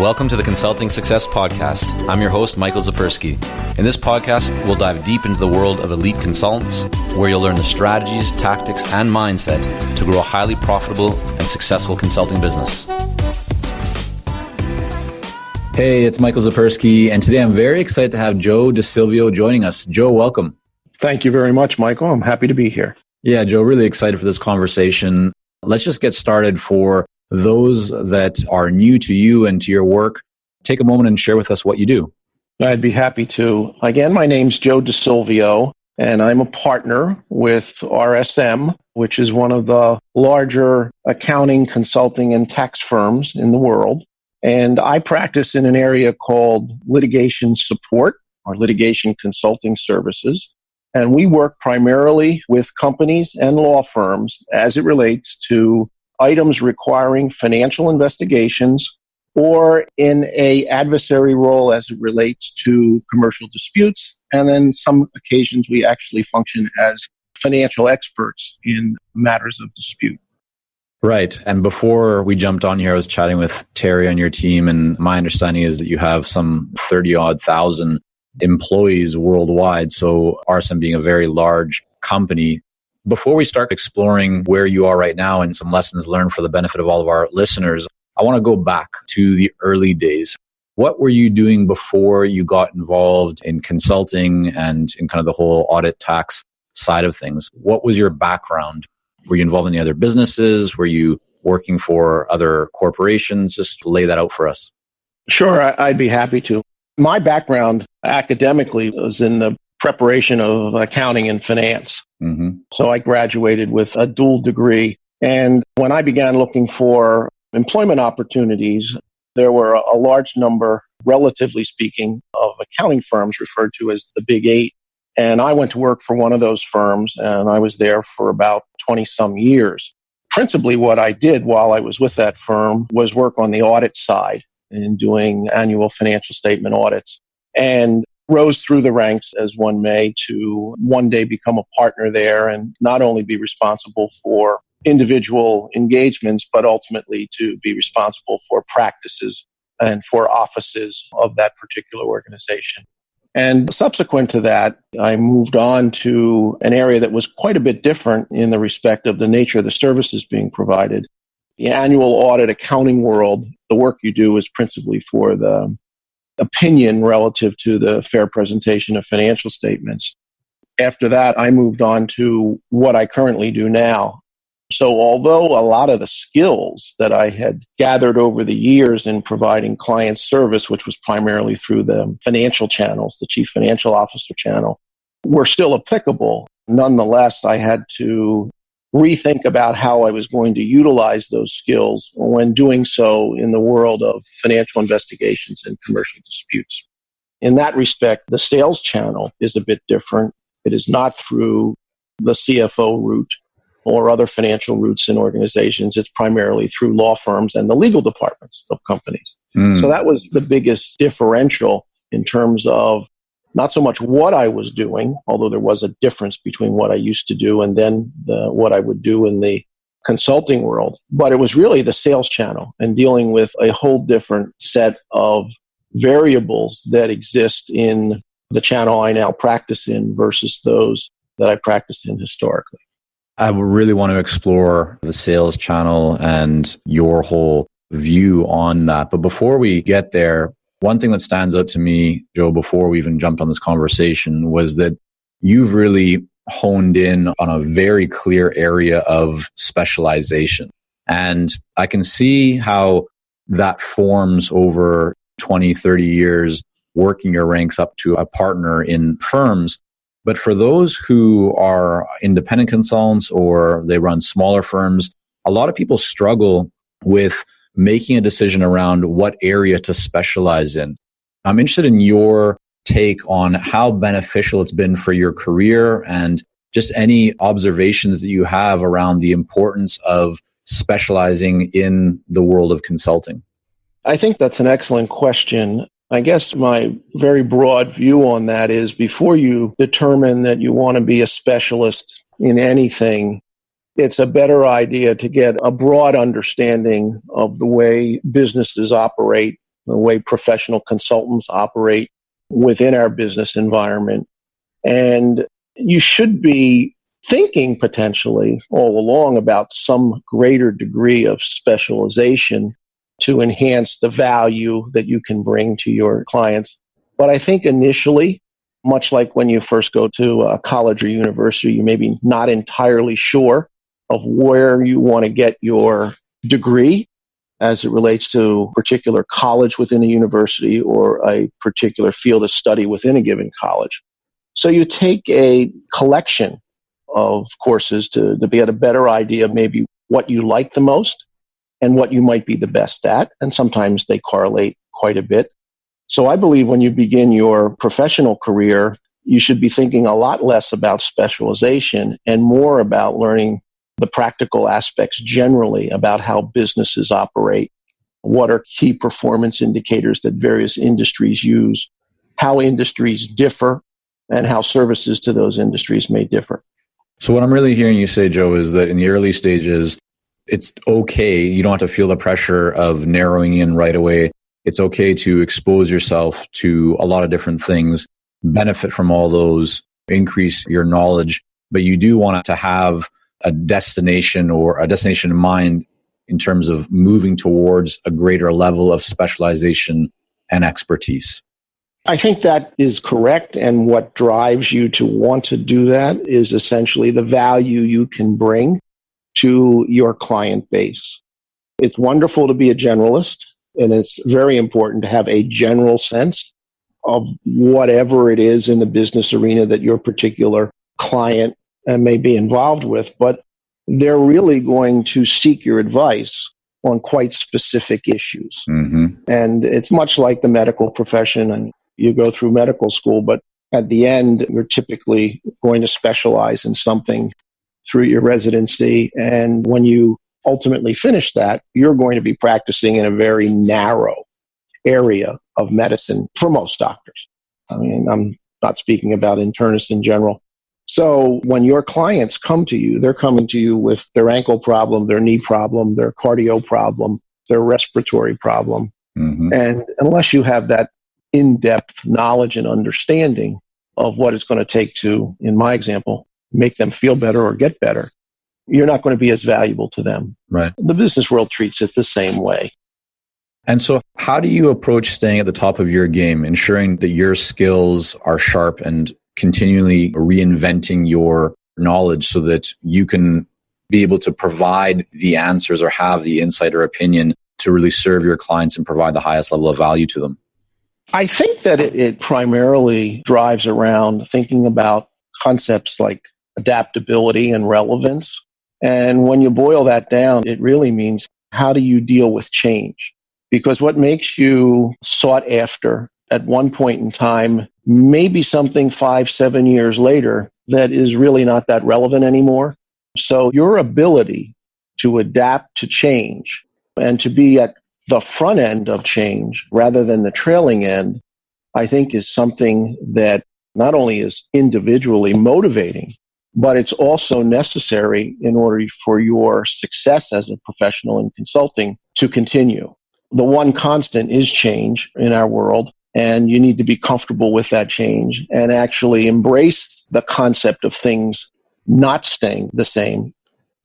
Welcome to the Consulting Success Podcast. I'm your host, Michael Zapersky. In this podcast, we'll dive deep into the world of elite consultants, where you'll learn the strategies, tactics, and mindset to grow a highly profitable and successful consulting business. Hey, it's Michael Zapersky, and today I'm very excited to have Joe Decilveo joining us. Joe, welcome. Thank you very much, Michael. I'm happy to be here. Yeah, Joe, really excited for this conversation. Let's just get started. For those that are new to you and to your work, take a moment and share with us what you do. I'd be happy to. Again, my name's Joe Decilveo, and I'm a partner with RSM, which is one of the larger accounting, consulting, and tax firms in the world. And I practice in an area called litigation support or litigation consulting services. And we work primarily with companies and law firms as it relates to items requiring financial investigations or in a adversary role as it relates to commercial disputes. And then some occasions we actually function as financial experts in matters of dispute. Right. And before we jumped on here, I was chatting with Terry on your team, and my understanding is that you have some 30-odd thousand employees worldwide. So RSM being a very large company. Before we start exploring where you are right now and some lessons learned for the benefit of all of our listeners, I want to go back to the early days. What were you doing before you got involved in consulting and in kind of the whole audit tax side of things? What was your background? Were you involved in any other businesses? Were you working for other corporations? Just lay that out for us. Sure, I'd be happy to. My background academically was in the preparation of accounting and finance. Mm-hmm. So I graduated with a dual degree. And when I began looking for employment opportunities, there were a large number, relatively speaking, of accounting firms referred to as the Big Eight. And I went to work for one of those firms, and I was there for about 20-some years. Principally what I did while I was with that firm was work on the audit side in doing annual financial statement audits, and rose through the ranks as one may to one day become a partner there and not only be responsible for individual engagements, but ultimately to be responsible for practices and for offices of that particular organization. And subsequent to that, I moved on to an area that was quite a bit different in the respect of the nature of the services being provided. The annual audit accounting world, the work you do is principally for the opinion relative to the fair presentation of financial statements. After that, I moved on to what I currently do now. So although a lot of the skills that I had gathered over the years in providing client service, which was primarily through the financial channels, the chief financial officer channel, were still applicable, nonetheless, I had to rethink about how I was going to utilize those skills when doing so in the world of financial investigations and commercial disputes. In that respect, the sales channel is a bit different. It is not through the CFO route or other financial routes in organizations. It's primarily through law firms and the legal departments of companies. So that was the biggest differential in terms of not so much what I was doing, although there was a difference between what I used to do and then what I would do in the consulting world. But it was really the sales channel and dealing with a whole different set of variables that exist in the channel I now practice in versus those that I practiced in historically. I really want to explore the sales channel and your whole view on that. But before we get there, one thing that stands out to me, Joe, before we even jumped on this conversation, was that you've really honed in on a very clear area of specialization. And I can see how that forms over 20, 30 years, working your ranks up to a partner in firms. But for those who are independent consultants or they run smaller firms, a lot of people struggle with making a decision around what area to specialize in. I'm interested in your take on how beneficial it's been for your career and just any observations that you have around the importance of specializing in the world of consulting. I think that's an excellent question. I guess my very broad view on that is before you determine that you want to be a specialist in anything, it's a better idea to get a broad understanding of the way businesses operate the way professional consultants operate within our business environment. And you should be thinking potentially all along about some greater degree of specialization to enhance the value that you can bring to your clients. But I think initially, much like when you first go to a college or university, you may be not entirely sure of where you want to get your degree as it relates to a particular college within a university or a particular field of study within a given college. So you take a collection of courses to get a better idea of maybe what you like the most and what you might be the best at. And sometimes they correlate quite a bit. So I believe when you begin your professional career, you should be thinking a lot less about specialization and more about learning the practical aspects generally about how businesses operate, what are key performance indicators that various industries use, how industries differ, and how services to those industries may differ. So what I'm really hearing you say, Joe, is that in the early stages, it's okay. You don't have to feel the pressure of narrowing in right away. It's okay to expose yourself to a lot of different things, benefit from all those, increase your knowledge, but you do want to have a destination or a destination in mind in terms of moving towards a greater level of specialization and expertise. I think that is correct. And what drives you to want to do that is essentially the value you can bring to your client base. It's wonderful to be a generalist, and it's very important to have a general sense of whatever it is in the business arena that your particular client may be involved with. But they're really going to seek your advice on quite specific issues. Mm-hmm. And it's much like the medical profession. And you go through medical school, but at the end, you're typically going to specialize in something through your residency. And when you ultimately finish that, you're going to be practicing in a very narrow area of medicine for most doctors. I mean, I'm not speaking about internists in general. So when your clients come to you, they're coming to you with their ankle problem, their knee problem, their cardio problem, their respiratory problem. Mm-hmm. And unless you have that in-depth knowledge and understanding of what it's going to take to, in my example, make them feel better or get better, you're not going to be as valuable to them. Right. The business world treats it the same way. And so how do you approach staying at the top of your game, ensuring that your skills are sharp and continually reinventing your knowledge so that you can be able to provide the answers or have the insight or opinion to really serve your clients and provide the highest level of value to them? I think that it primarily drives around thinking about concepts like adaptability and relevance. And when you boil that down, it really means how do you deal with change? Because what makes you sought after at one point in time may be something 5-7 years later that is really not that relevant anymore. So your ability to adapt to change and to be at the front end of change rather than the trailing end, I think is something that not only is individually motivating, but it's also necessary in order for your success as a professional in consulting to continue. The one constant is change in our world, and you need to be comfortable with that change and actually embrace the concept of things not staying the same.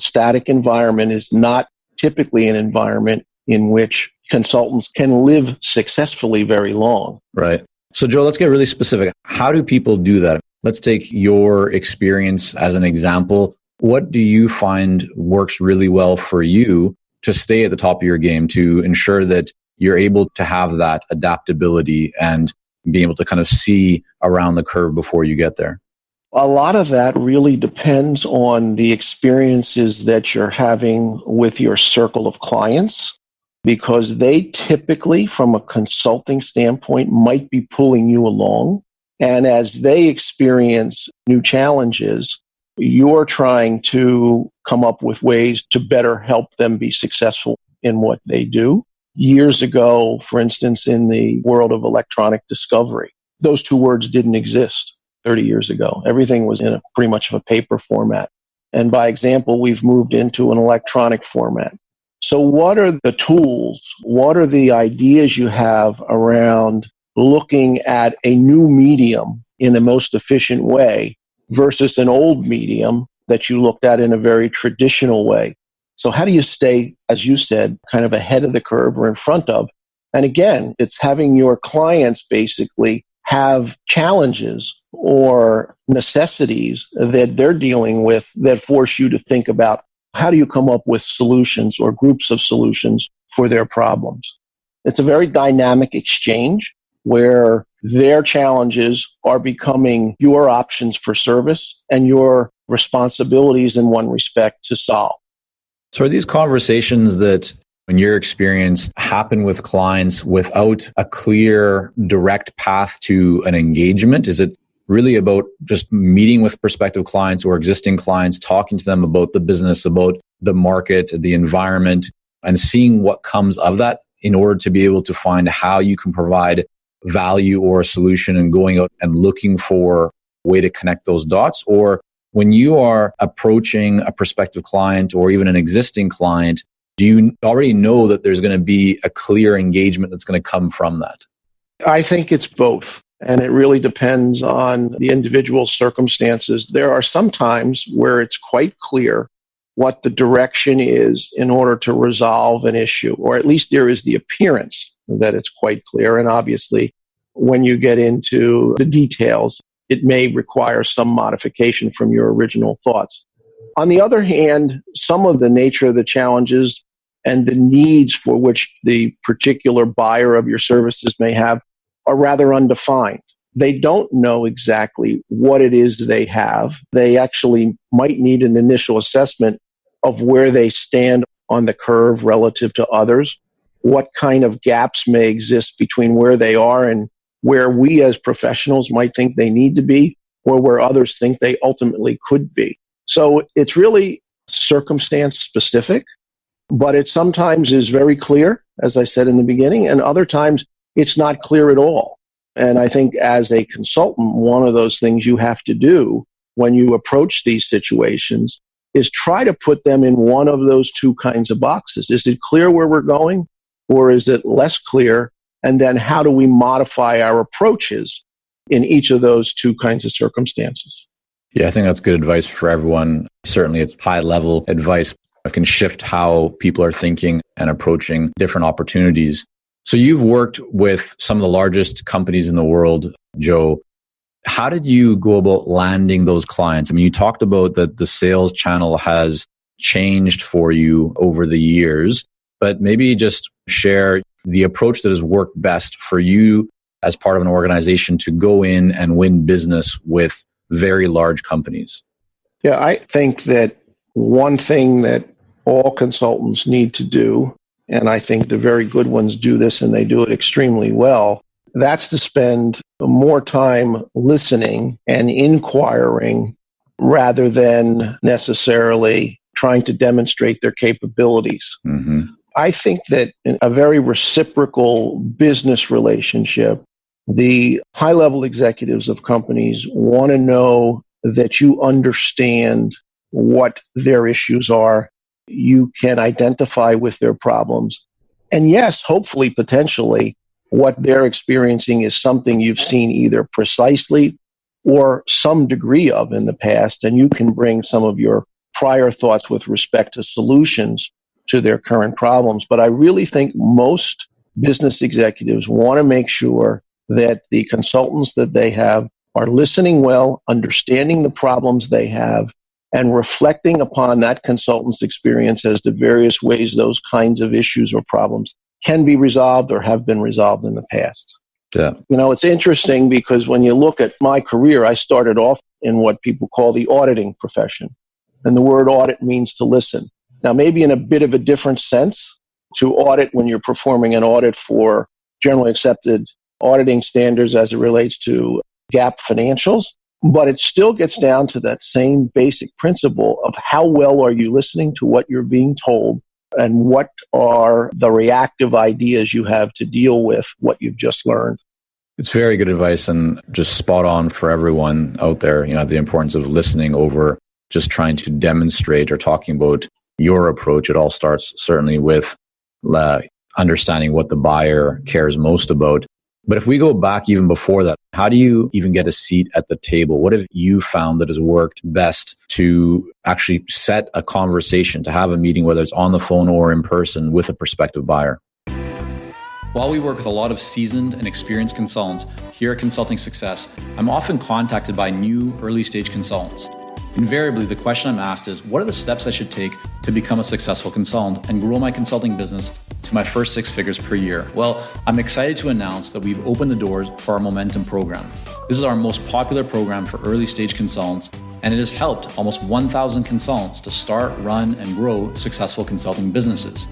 Static environment is not typically an environment in which consultants can live successfully very long. Right. So Joe, let's get really specific. How do people do that? Let's take your experience as an example. What do you find works really well for you to stay at the top of your game, to ensure that you're able to have that adaptability and be able to kind of see around the curve before you get there? A lot of that really depends on the experiences that you're having with your circle of clients, because they typically, from a consulting standpoint, might be pulling you along. And as they experience new challenges, you're trying to come up with ways to better help them be successful in what they do. Years ago, for instance, in the world of electronic discovery, those two words didn't exist 30 years ago. Everything was in pretty much of a paper format. And by example, we've moved into an electronic format. So what are the tools? What are the ideas you have around looking at a new medium in the most efficient way versus an old medium that you looked at in a very traditional way? So how do you stay, as you said, kind of ahead of the curve or in front of? And again, it's having your clients basically have challenges or necessities that they're dealing with that force you to think about how do you come up with solutions or groups of solutions for their problems. It's a very dynamic exchange where their challenges are becoming your options for service and your responsibilities in one respect to solve. So are these conversations that, in your experience, happen with clients without a clear, direct path to an engagement? Is it really about just meeting with prospective clients or existing clients, talking to them about the business, about the market, the environment, and seeing what comes of that in order to be able to find how you can provide value or a solution and going out and looking for a way to connect those dots? Or when you are approaching a prospective client or even an existing client, do you already know that there's going to be a clear engagement that's going to come from that? I think it's both. And it really depends on the individual circumstances. There are some times where it's quite clear what the direction is in order to resolve an issue, or at least there is the appearance that it's quite clear. And obviously, when you get into the details, it may require some modification from your original thoughts. On the other hand, some of the nature of the challenges and the needs for which the particular buyer of your services may have are rather undefined. They don't know exactly what it is they have. They actually might need an initial assessment of where they stand on the curve relative to others, what kind of gaps may exist between where they are and where we as professionals might think they need to be, or where others think they ultimately could be. So it's really circumstance specific, but it sometimes is very clear, as I said in the beginning, and other times it's not clear at all. And I think as a consultant, one of those things you have to do when you approach these situations is try to put them in one of those two kinds of boxes. Is it clear where we're going, or is it less clear? And then how do we modify our approaches in each of those two kinds of circumstances? Yeah, I think that's good advice for everyone. Certainly it's high level advice that can shift how people are thinking and approaching different opportunities. So you've worked with some of the largest companies in the world, Joe. How did you go about landing those clients? I mean, you talked about that the sales channel has changed for you over the years, but maybe just share the approach that has worked best for you as part of an organization to go in and win business with very large companies. Yeah, I think that one thing that all consultants need to do, and I think the very good ones do this and they do it extremely well, that's to spend more time listening and inquiring rather than necessarily trying to demonstrate their capabilities. Mm-hmm. I think that in a very reciprocal business relationship, the high-level executives of companies want to know that you understand what their issues are. You can identify with their problems. And yes, hopefully, potentially, what they're experiencing is something you've seen either precisely or some degree of in the past, and you can bring some of your prior thoughts with respect to solutions to their current problems. But I really think most business executives want to make sure that the consultants that they have are listening well, understanding the problems they have, and reflecting upon that consultant's experience as to various ways those kinds of issues or problems can be resolved or have been resolved in the past. Yeah. You know, it's interesting because when you look at my career, I started off in what people call the auditing profession. And the word audit means to listen. Now, maybe in a bit of a different sense to audit when you're performing an audit for generally accepted auditing standards as it relates to GAAP financials, but it still gets down to that same basic principle of how well are you listening to what you're being told and what are the reactive ideas you have to deal with what you've just learned. It's very good advice and just spot on for everyone out there, the importance of listening over just trying to demonstrate or talking about your approach. It all starts certainly with understanding what the buyer cares most about. But if we go back even before that, how do you even get a seat at the table? What have you found that has worked best to actually set a conversation, to have a meeting, whether it's on the phone or in person, with a prospective buyer? While we work with a lot of seasoned and experienced consultants here at Consulting Success, I'm often contacted by new early-stage consultants. Invariably, the question I'm asked is, what are the steps I should take to become a successful consultant and grow my consulting business to my first 6 figures per year? Well, I'm excited to announce that we've opened the doors for our Momentum program. This is our most popular program for early-stage consultants, and it has helped almost 1,000 consultants to start, run, and grow successful consulting businesses.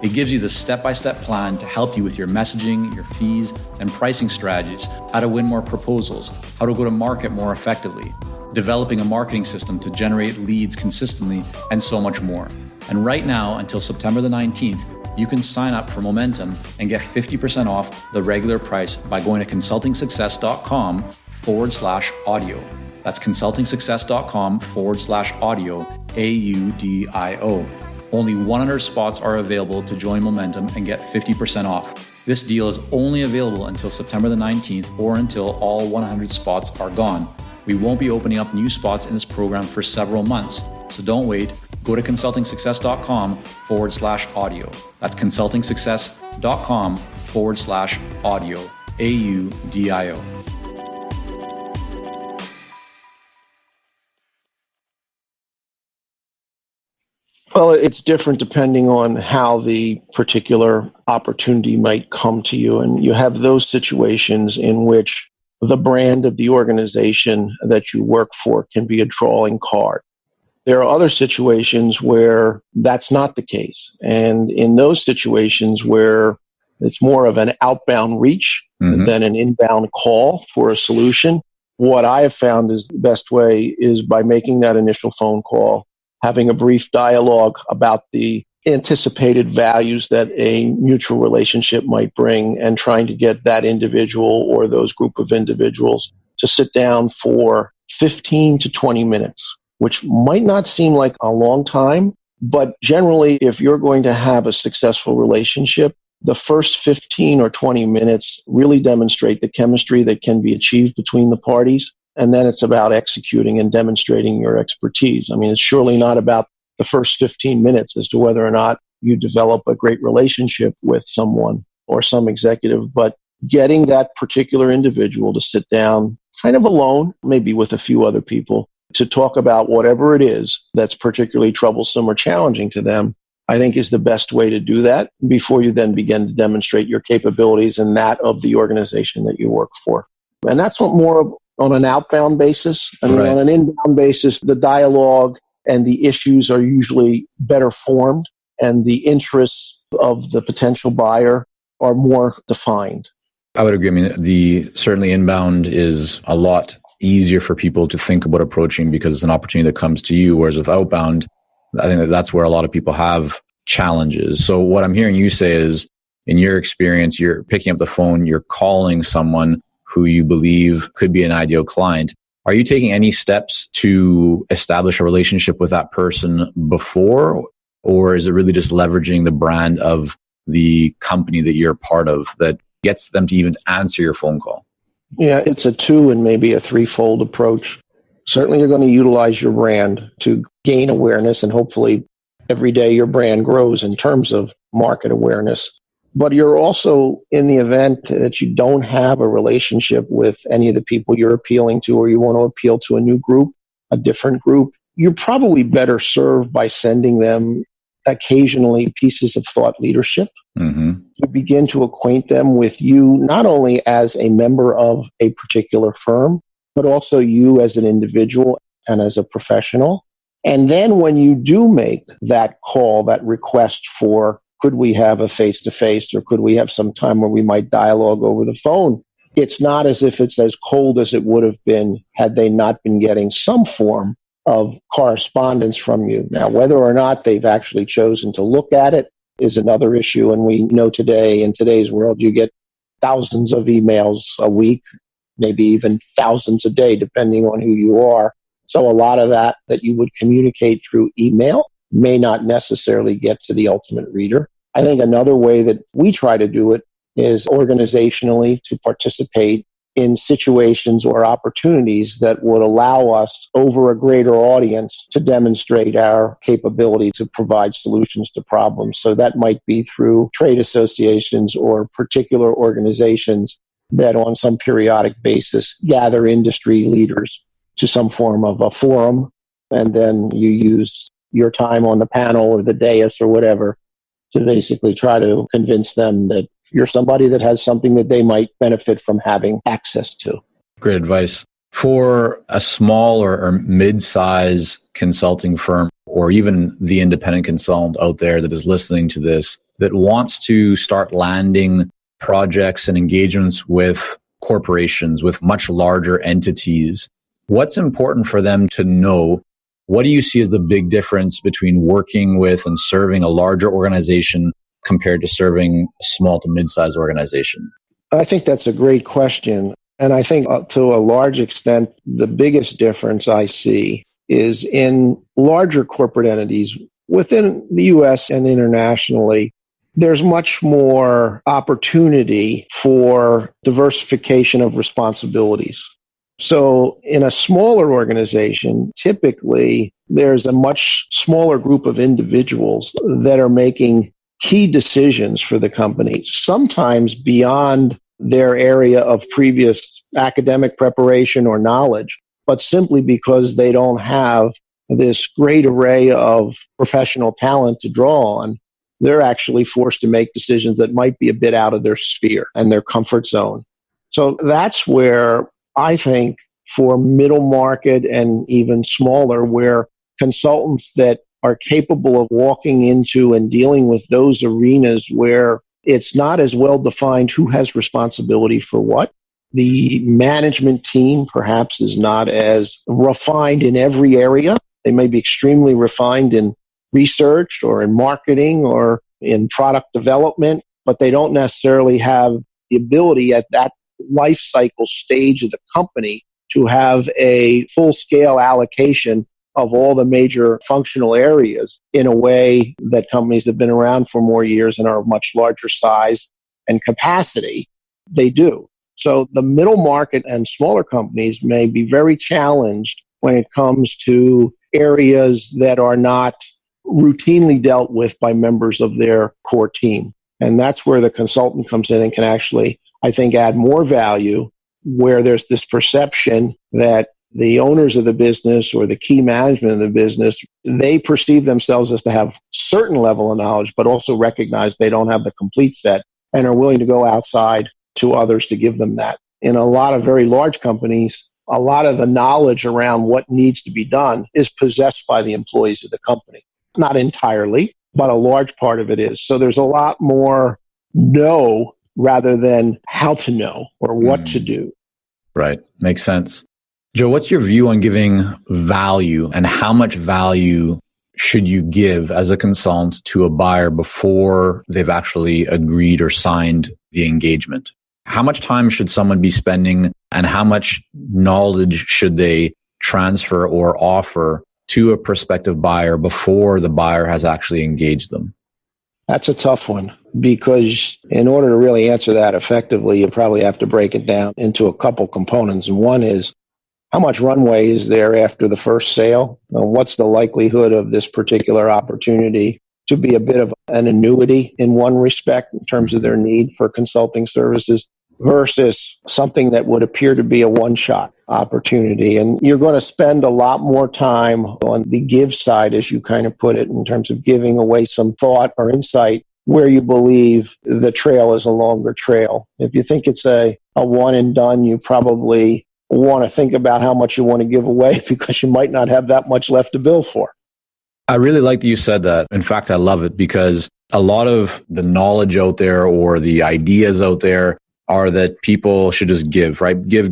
It gives you the step-by-step plan to help you with your messaging, your fees, and pricing strategies, how to win more proposals, how to go to market more effectively, developing a marketing system to generate leads consistently, and so much more. And right now, until September the 19th, you can sign up for Momentum and get 50% off the regular price by going to consultingsuccess.com/audio. That's consultingsuccess.com/audio, AUDIO. Only 100 spots are available to join Momentum and get 50% off. This deal is only available until September the 19th or until all 100 spots are gone. We won't be opening up new spots in this program for several months, so don't wait. Go to consultingsuccess.com/audio. That's consultingsuccess.com/audio, AUDIO. Well, it's different depending on how the particular opportunity might come to you. And you have those situations in which the brand of the organization that you work for can be a drawing card. There are other situations where that's not the case. And in those situations where it's more of an outbound reach than an inbound call for a solution, what I have found is the best way is by making that initial phone call, having a brief dialogue about the anticipated values that a mutual relationship might bring, and trying to get that individual or those group of individuals to sit down for 15 to 20 minutes, which might not seem like a long time, but generally, if you're going to have a successful relationship, the first 15 or 20 minutes really demonstrate the chemistry that can be achieved between the parties. And then it's about executing and demonstrating your expertise. I mean, it's surely not about the first 15 minutes as to whether or not you develop a great relationship with someone or some executive, but getting that particular individual to sit down kind of alone, maybe with a few other people, to talk about whatever it is that's particularly troublesome or challenging to them, I think is the best way to do that before you then begin to demonstrate your capabilities and that of the organization that you work for. And that's what more on an outbound basis. I mean, on an inbound basis, the dialogue and the issues are usually better formed, and the interests of the potential buyer are more defined. I would agree. I mean, certainly inbound is a lot easier for people to think about approaching because it's an opportunity that comes to you. Whereas with outbound, I think that's where a lot of people have challenges. So what I'm hearing you say is, in your experience, you're picking up the phone, you're calling someone who you believe could be an ideal client. Are you taking any steps to establish a relationship with that person before, or is it really just leveraging the brand of the company that you're part of that gets them to even answer your phone call? Yeah, it's a 2 and maybe a 3-fold approach. Certainly you're going to utilize your brand to gain awareness, and hopefully every day your brand grows in terms of market awareness. But you're also, in the event that you don't have a relationship with any of the people you're appealing to, or you want to appeal to a new group, a different group, you're probably better served by sending them occasionally pieces of thought leadership to begin to acquaint them with you, not only as a member of a particular firm, but also you as an individual and as a professional. And then when you do make that call, that request for, could we have a face-to-face, or could we have some time where we might dialogue over the phone? It's not as if it's as cold as it would have been had they not been getting some form of correspondence from you. Now, whether or not they've actually chosen to look at it is another issue. And we know today, in today's world, you get thousands of emails a week, maybe even thousands a day, depending on who you are. So a lot of that you would communicate through email. may not necessarily get to the ultimate reader. I think another way that we try to do it is organizationally to participate in situations or opportunities that would allow us over a greater audience to demonstrate our capability to provide solutions to problems. So that might be through trade associations or particular organizations that on some periodic basis gather industry leaders to some form of a forum. And then you use your time on the panel or the dais or whatever to basically try to convince them that you're somebody that has something that they might benefit from having access to. Great advice. For a small or mid-size consulting firm, or even the independent consultant out there that is listening to this, that wants to start landing projects and engagements with corporations, with much larger entities, what's important for them to know? What do you see as the big difference between working with and serving a larger organization compared to serving a small to mid-sized organization? I think that's a great question. And I think to a large extent, the biggest difference I see is in larger corporate entities within the U.S. and internationally. There's much more opportunity for diversification of responsibilities. So in a smaller organization, typically there's a much smaller group of individuals that are making key decisions for the company, sometimes beyond their area of previous academic preparation or knowledge, but simply because they don't have this great array of professional talent to draw on, they're actually forced to make decisions that might be a bit out of their sphere and their comfort zone. So that's where I think for middle market and even smaller, where consultants that are capable of walking into and dealing with those arenas where it's not as well defined who has responsibility for what. The management team perhaps is not as refined in every area. They may be extremely refined in research or in marketing or in product development, but they don't necessarily have the ability at that life cycle stage of the company to have a full-scale allocation of all the major functional areas in a way that companies that have been around for more years and are of much larger size and capacity, they do. So the middle market and smaller companies may be very challenged when it comes to areas that are not routinely dealt with by members of their core team. And that's where the consultant comes in and can actually, I think, add more value, where there's this perception that the owners of the business or the key management of the business, they perceive themselves as to have certain level of knowledge, but also recognize they don't have the complete set and are willing to go outside to others to give them that. In a lot of very large companies, a lot of the knowledge around what needs to be done is possessed by the employees of the company. Not entirely, but a large part of it is. So there's a lot more know rather than how to know or what to do. Right. Makes sense. Joe, what's your view on giving value, and how much value should you give as a consultant to a buyer before they've actually agreed or signed the engagement? How much time should someone be spending, and how much knowledge should they transfer or offer to a prospective buyer before the buyer has actually engaged them? That's a tough one, because in order to really answer that effectively, you probably have to break it down into a couple components. And one is, how much runway is there after the first sale? What's the likelihood of this particular opportunity to be a bit of an annuity in one respect in terms of their need for consulting services versus something that would appear to be a one-shot opportunity? And you're going to spend a lot more time on the give side, as you kind of put it, in terms of giving away some thought or insight where you believe the trail is a longer trail. If you think it's a one and done, you probably want to think about how much you want to give away, because you might not have that much left to bill for. I really like that you said that. In fact, I love it, because a lot of the knowledge out there or the ideas out there are that people should just give, right? Give,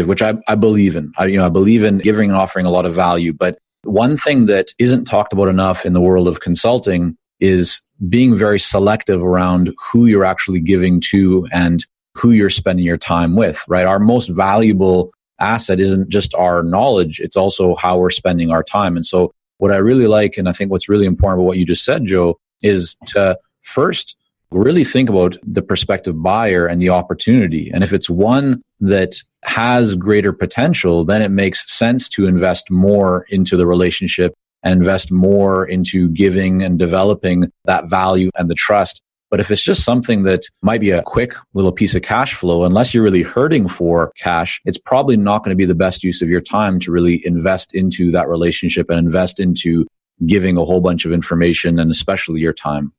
which I believe in. I believe in giving and offering a lot of value. But one thing that isn't talked about enough in the world of consulting is being very selective around who you're actually giving to and who you're spending your time with, right? Our most valuable asset isn't just our knowledge, it's also how we're spending our time. And so what I really like, and I think what's really important about what you just said, Joe, is to first really think about the prospective buyer and the opportunity. And if it's one that has greater potential, then it makes sense to invest more into the relationship and invest more into giving and developing that value and the trust. But if it's just something that might be a quick little piece of cash flow, unless you're really hurting for cash, it's probably not going to be the best use of your time to really invest into that relationship and invest into giving a whole bunch of information and especially your time.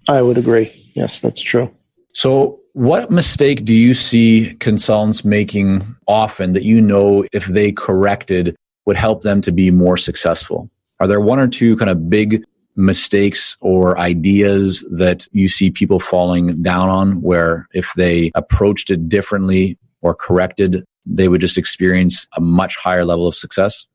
I would agree. Yes, that's true. So what mistake do you see consultants making often that you know if they corrected would help them to be more successful? Are there one or two kind of big mistakes or ideas that you see people falling down on where if they approached it differently or corrected, they would just experience a much higher level of success?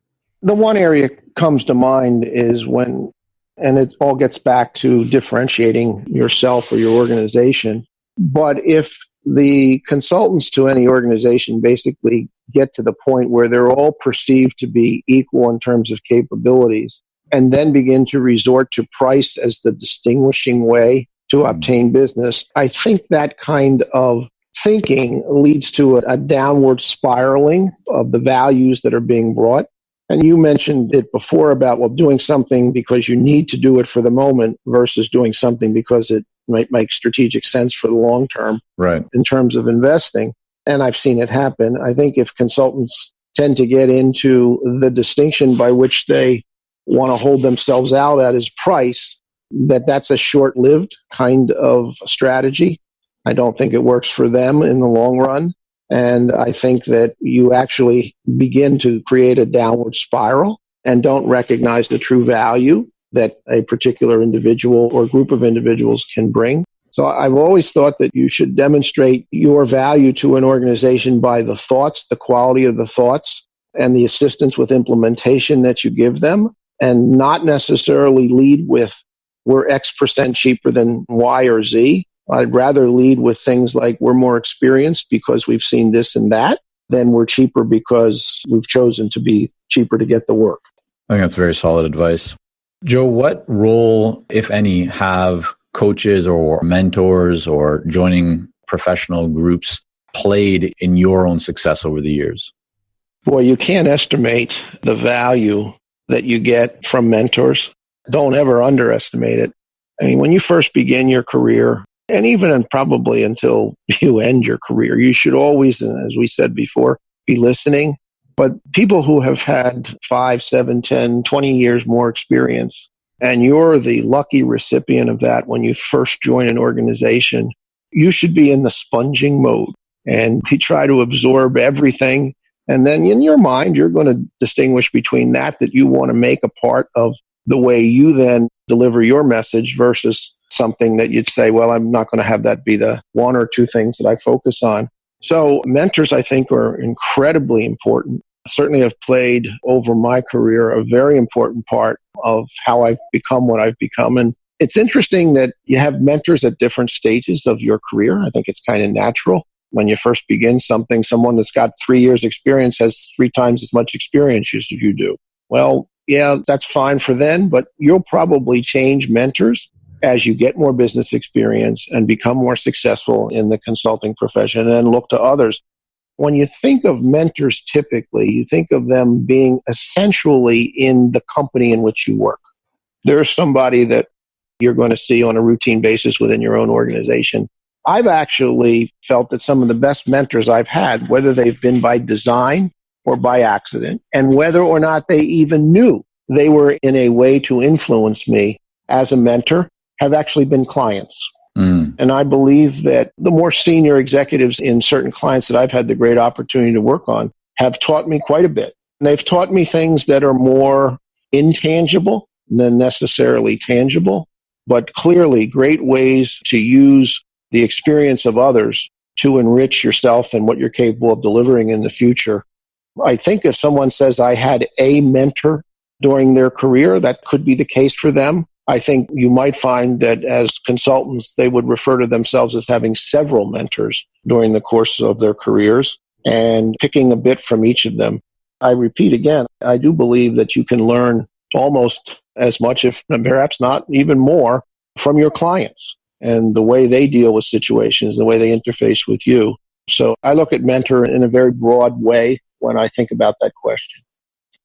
The one area comes to mind is when, and it all gets back to differentiating yourself or your organization. But if the consultants to any organization basically get to the point where they're all perceived to be equal in terms of capabilities, and then begin to resort to price as the distinguishing way to obtain business, I think that kind of thinking leads to a downward spiraling of the values that are being brought. And you mentioned it before about, well, doing something because you need to do it for the moment versus doing something because it might make strategic sense for the long term, right, in terms of investing. And I've seen it happen. I think if consultants tend to get into the distinction by which they want to hold themselves out at is price, that's a short-lived kind of strategy. I don't think it works for them in the long run. And I think that you actually begin to create a downward spiral and don't recognize the true value that a particular individual or group of individuals can bring. So I've always thought that you should demonstrate your value to an organization by the thoughts, the quality of the thoughts, and the assistance with implementation that you give them, and not necessarily lead with, we're X% cheaper than Y or Z. I'd rather lead with things like we're more experienced because we've seen this and that than we're cheaper because we've chosen to be cheaper to get the work. I think that's very solid advice. Joe, what role, if any, have coaches or mentors or joining professional groups played in your own success over the years? Boy, you can't estimate the value that you get from mentors. Don't ever underestimate it. I mean, when you first begin your career, and even probably until you end your career, you should always, as we said before, be listening. But people who have had 5, 7, 10, 20 years more experience, and you're the lucky recipient of that when you first join an organization, you should be in the sponging mode and you try to absorb everything. And then in your mind, you're going to distinguish between that you want to make a part of the way you then deliver your message versus something that you'd say, well, I'm not going to have that be the one or two things that I focus on. So mentors, I think, are incredibly important. Certainly have played over my career a very important part of how I've become what I've become. And it's interesting that you have mentors at different stages of your career. I think it's kind of natural. When you first begin something, someone that's got 3 years experience has 3 times as much experience as you do. Well, yeah, that's fine for then, but you'll probably change mentors as you get more business experience and become more successful in the consulting profession and look to others. When you think of mentors, typically, you think of them being essentially in the company in which you work. There's somebody that you're going to see on a routine basis within your own organization. I've actually felt that some of the best mentors I've had, whether they've been by design or by accident, and whether or not they even knew they were in a way to influence me as a mentor, have actually been clients. And I believe that the more senior executives in certain clients that I've had the great opportunity to work on have taught me quite a bit. And they've taught me things that are more intangible than necessarily tangible, but clearly great ways to use the experience of others to enrich yourself and what you're capable of delivering in the future. I think if someone says I had a mentor during their career, that could be the case for them. I think you might find that as consultants, they would refer to themselves as having several mentors during the course of their careers and picking a bit from each of them. I repeat again, I do believe that you can learn almost as much, if perhaps not even more, from your clients and the way they deal with situations, the way they interface with you. So I look at mentor in a very broad way when I think about that question.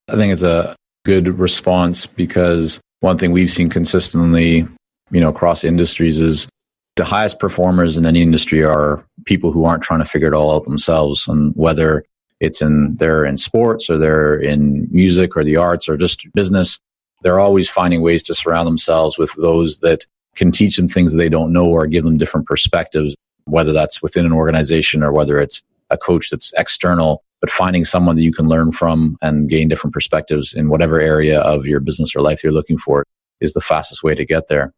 I think it's a good response because one thing we've seen consistently, across industries is the highest performers in any industry are people who aren't trying to figure it all out themselves. And whether they're in sports or they're in music or the arts or just business, they're always finding ways to surround themselves with those that can teach them things that they don't know or give them different perspectives, whether that's within an organization or whether it's a coach that's external, but finding someone that you can learn from and gain different perspectives in whatever area of your business or life you're looking for is the fastest way to get there.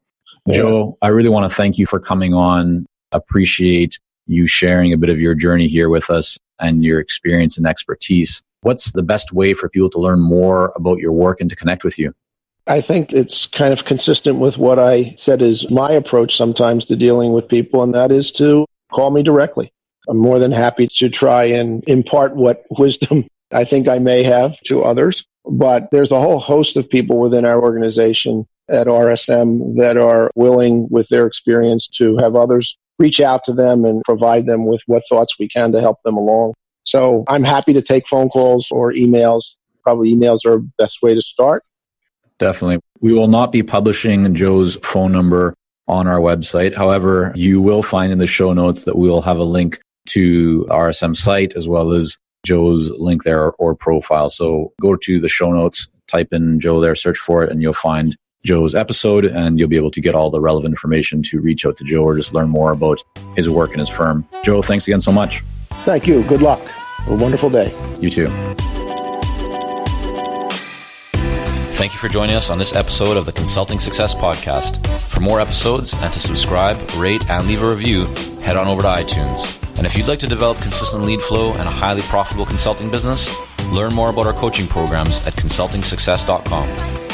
Yeah. Joe, I really want to thank you for coming on. Appreciate you sharing a bit of your journey here with us and your experience and expertise. What's the best way for people to learn more about your work and to connect with you? I think it's kind of consistent with what I said is my approach sometimes to dealing with people, and that is to call me directly. I'm more than happy to try and impart what wisdom I think I may have to others. But there's a whole host of people within our organization at RSM that are willing, with their experience, to have others reach out to them and provide them with what thoughts we can to help them along. So I'm happy to take phone calls or emails. Probably emails are the best way to start. Definitely. We will not be publishing Joe's phone number on our website. However, you will find in the show notes that we will have a link to RSM site as well as Joe's link there or profile. So go to the show notes, type in Joe there, search for it, and you'll find Joe's episode, and you'll be able to get all the relevant information to reach out to Joe or just learn more about his work and his firm. Joe, thanks again so much. Thank you. Good luck. A wonderful day. You too. Thank you for joining us on this episode of the Consulting Success Podcast. For more episodes and to subscribe, rate, and leave a review, head on over to iTunes. And if you'd like to develop consistent lead flow and a highly profitable consulting business, learn more about our coaching programs at consultingsuccess.com.